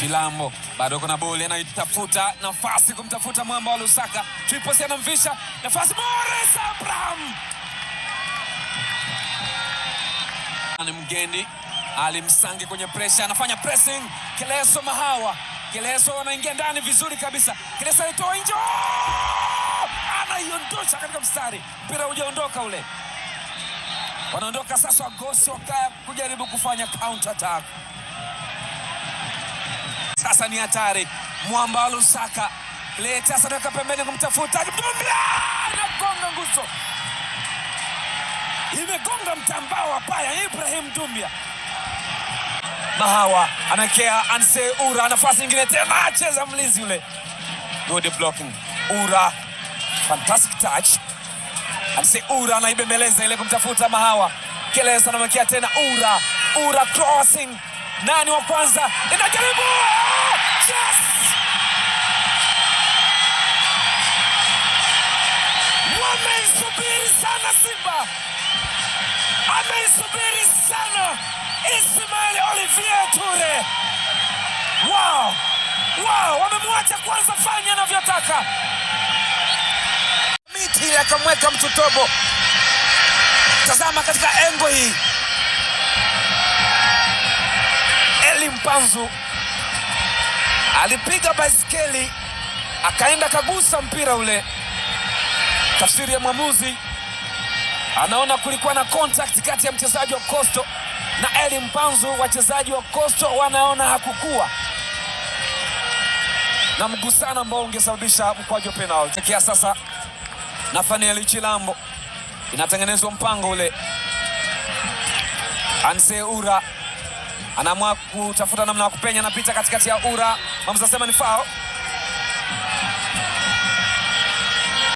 Chilambo bado kuna boli, anaitafuta nafasi kumtafuta mwamba wa Lusaka. Tripos anamvisha nafasi, Morris Abraham ni mgeni. Ali Msangi kwenye pressure, anafanya pressing. Keleso Mahawa, Keleso anaingia ndani vizuri kabisa. Keleso alitoa nje, anaiondosha katika mstari, mpira hujaondoka ule. Wanaondoka sasa Wagosi Wakaya kujaribu kufanya counter attack. Sasa ni hatari, mwamba wa Lusaka leta sasa naka pembeni kumtafuta Dumbia, anagonga nguzo, imegonga mtambao hapa. Ibrahim Dumbia, Mahawa anakea Anse Ura, nafasi nyingine tena, acheza mlinzi yule, good blocking. Ura, fantastic touch. Anse Ura anaibembeleza ile kumtafuta Mahawa. Keleza anamwekea tena Ura crossing. Nani wa kwanza? Inajaribu! Yes! Wameisubiri sana Simba. Ameisubiri sana Ismail Olivier Ture. Wow, wamemwacha kwanza fanya anavyotaka. Miti ile akamweka Mtutobo. Tazama katika engo hii, Eli Mpanzu alipiga baiskeli akaenda kagusa mpira ule. Tafsiri ya mwamuzi, anaona kulikuwa na contact kati ya mchezaji wa Coastal na Eli Mpanzu. Wachezaji wa Coastal wanaona hakukuwa na mgusano ambao ungesababisha mkwaju wa penalty. Kia sasa Nathaniel Chilambo, inatengenezwa mpango ule. Anse Ura anaamua kutafuta namna ya kupenya, anapita katikati ya Ura. Mwamuzi anasema ni foul.